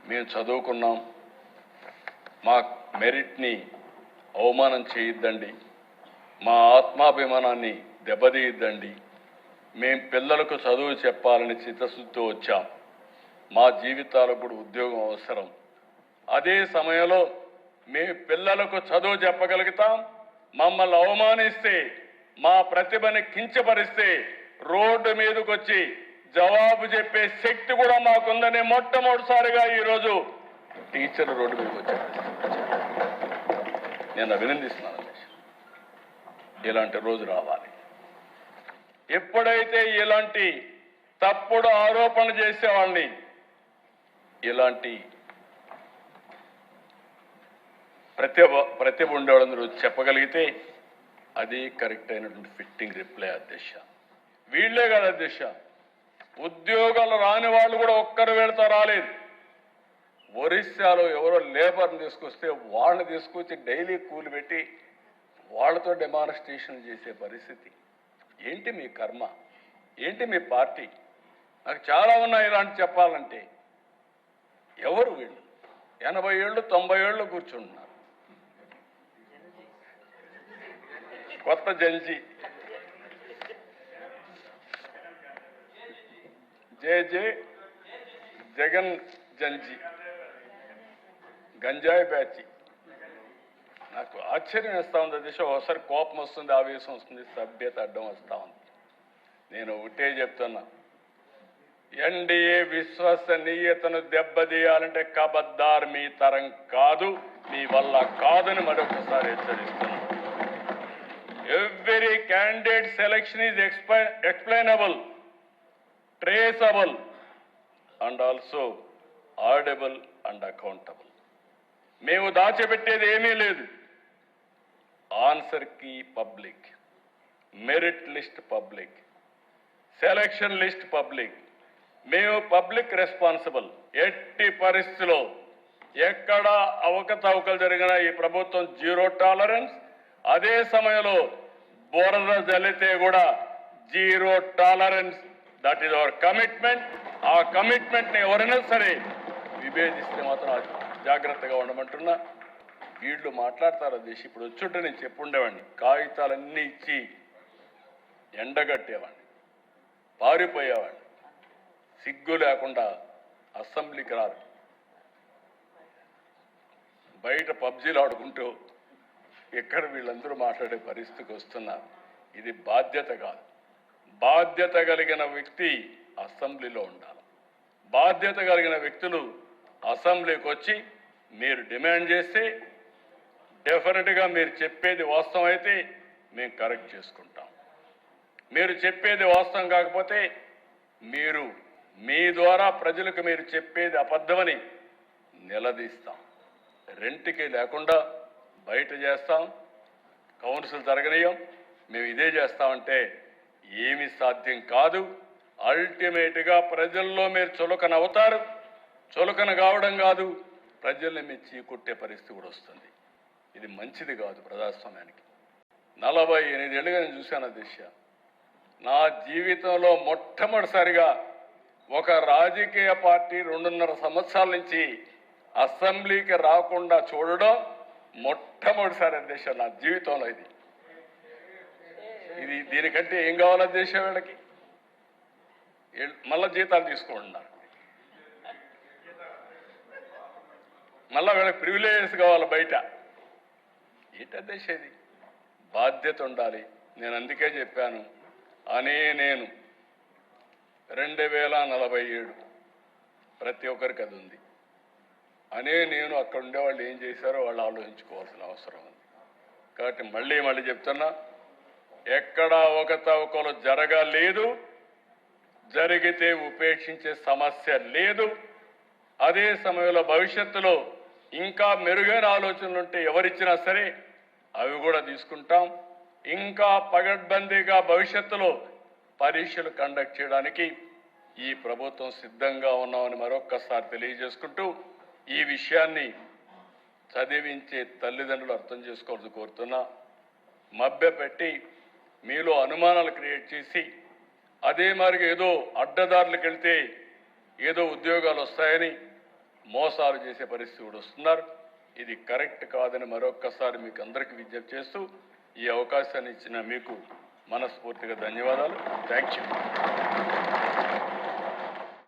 మేము చదువుకున్నాం, మా మెరిట్ని అవమానం చేయొద్దండి, మా ఆత్మాభిమానాన్ని దెబ్బతీయద్దండి, మేం పిల్లలకు చదువు చెప్పాలని చిత్తశుద్ధితో వచ్చాం. మా జీవితాలకు కూడా ఉద్యోగం అవసరం. అదే సమయంలో మేము పిల్లలకు చదువు చెప్పగలుగుతాం. మమ్మల్ని అవమానిస్తే, మా ప్రతిభని కించపరిస్తే రోడ్డు మీదకి వచ్చి జవాబు చెప్పే శక్తి కూడా మాకుందని మొట్టమొదటిసారిగా ఈరోజు టీచర్లు రోడ్డు మీదకి వచ్చారు. నేను అభినందిస్తున్నాను. ఇలాంటి రోజు రావాలి. ఎప్పుడైతే ఇలాంటి తప్పుడు ఆరోపణలు చేసేవాళ్ళని, ఇలాంటి ప్రతిభ ఉండేవాళ్ళందరూ చెప్పగలిగితే అది కరెక్ట్ అయినటువంటి ఫిట్టింగ్ రిప్లై. అధ్యక్ష, వీళ్లే కాదు అధ్యక్ష, ఉద్యోగాలు రాని వాళ్ళు కూడా ఒక్కరు వెళ్తా రాలేదు. ఒరిస్సాలో ఎవరో లేబర్ని తీసుకొస్తే వాళ్ళని తీసుకొచ్చి డైలీ కూలి పెట్టి వాళ్ళతో డెమాన్స్ట్రేషన్ చేసే పరిస్థితి. ఏంటి మీ కర్మ? ఏంటి మీ పార్టీ? నాకు చాలా ఉన్నాయి ఇలాంటి చెప్పాలంటే. ఎవరు వీళ్ళు? 80 ఏళ్ళు 90 ఏళ్ళు కూర్చుంటున్నారు. కొత్త జంజీ జే జగన్ జంజీ గంజాయి బ్యాచి. నాకు ఆశ్చర్యం వేస్తా ఉంది దిశ. ఒకసారి కోపం వస్తుంది, ఆవేశం వస్తుంది, సభ్యత అడ్డం వస్తా ఉంది. నేను ఒకటే చెప్తున్నా, ఎన్డీఏ విశ్వసనీయతను దెబ్బతీయాలంటే కబద్దార్ మీ తరం కాదు, మీ వల్ల కాదని మరొకసారి హెచ్చరిస్తున్నాను. Every candidate selection is explainable, traceable and also audible and accountable. మేము దాచిపెట్టేది ఏమీ లేదు. Answer key public, merit list public, selection list public. మేము పబ్లిక్ రెస్పాన్సిబుల్. ఎట్టి పరిస్థితిలో ఎక్కడ అవకతవకలు జరిగినా ఈ ప్రభుత్వం జీరో టాలరెన్స్. అదే సమయంలో బురద జల్లితే కూడా zero tolerance. That is our commitment. ఆ కమిట్మెంట్ని ఎవరైనా సరే విభేదిస్తే మాత్రం జాగ్రత్తగా ఉండమంటున్నా. వీళ్ళు మాట్లాడతారు అధ్యక్ష. ఇప్పుడు వచ్చుంటే నేను చెప్పుండేవాడిని. కాగితాలన్నీ ఇచ్చి ఎండగట్టేవాడిని, పారిపోయేవాడిని. సిగ్గు లేకుండా అసెంబ్లీకి రారు, బయట పబ్జీలు ఆడుకుంటూ ఎక్కడ వీళ్ళందరూ మాట్లాడే పరిస్థితికి వస్తున్నారు. ఇది బాధ్యత కాదు. బాధ్యత కలిగిన వ్యక్తి అసెంబ్లీలో ఉండాలి. బాధ్యత కలిగిన వ్యక్తులు అసెంబ్లీకి వచ్చి మీరు డిమాండ్ చేస్తే డెఫినెట్గా మీరు చెప్పేది వాస్తవం అయితే మేము కరెక్ట్ చేసుకుంటాం. మీరు చెప్పేది వాస్తవం కాకపోతే మీరు మీ ద్వారా ప్రజలకు మీరు చెప్పేది అబద్ధమని నిలదీస్తాం. రెంట్కి లేకుండా బయట చేస్తాం, కౌన్సిల్ జరగనీయం, మేము ఇదే చేస్తామంటే ఏమీ సాధ్యం కాదు. అల్టిమేట్గా ప్రజల్లో మీరు చులకన అవుతారు. చులకన కావడం కాదు, ప్రజల్ని మీరు చీకొట్టే పరిస్థితి కూడా వస్తుంది. ఇది మంచిది కాదు ప్రజాస్వామ్యానికి. 48 ఏళ్ళుగా నేను చూశాను దిశ. నా జీవితంలో మొట్టమొదటిసారిగా ఒక రాజకీయ పార్టీ 2.5 సంవత్సరాల నుంచి అసెంబ్లీకి రాకుండా చూడడం మొట్టమొదటిసారి అధ్యక్ష నా జీవితంలో. ఇది దీనికంటే ఏం కావాలి అధ్యక్ష? వీళ్ళకి మళ్ళా జీతాలు తీసుకుంటున్నారు, మళ్ళా వీళ్ళకి ప్రివిలేజెస్ కావాలి బయట. ఏంటి అధ్యక్ష ఇది? బాధ్యత ఉండాలి. నేను అందుకే చెప్పాను, నేను 2047 ప్రతి ఒక్కరికి అది ఉంది. నేను అక్కడ ఉండేవాళ్ళు ఏం చేశారో వాళ్ళు ఆలోచించుకోవాల్సిన అవసరం ఉంది. కాబట్టి మళ్ళీ చెప్తున్నా, ఎక్కడా అవకతవకలు జరగలేదు, జరిగితే ఉపేక్షించే సమస్య లేదు. అదే సమయంలో భవిష్యత్తులో ఇంకా మెరుగైన ఆలోచనలు ఉంటే ఎవరిచ్చినా సరే అవి కూడా తీసుకుంటాం. ఇంకా పగడ్బందీగా భవిష్యత్తులో పరీక్షలు కండక్ట్ చేయడానికి ఈ ప్రభుత్వం సిద్ధంగా ఉన్నామని మరొక్కసారి తెలియజేసుకుంటూ, ఈ విషయాన్ని చదివించే తల్లిదండ్రులు అర్థం చేసుకోవాలని కోరుతున్నా. మభ్యపెట్టి మీలో అనుమానాలు క్రియేట్ చేసి అదే మరి ఏదో అడ్డదారులకు వెళ్తే ఏదో ఉద్యోగాలు వస్తాయని మోసాలు చేసే పరిస్థితి కూడా వస్తున్నారు. ఇది కరెక్ట్ కాదని మరొక్కసారి మీకు అందరికీ విజ్ఞప్తి చేస్తూ ఈ అవకాశాన్ని ఇచ్చిన మీకు మనస్ఫూర్తిగా ధన్యవాదాలు. Thank you.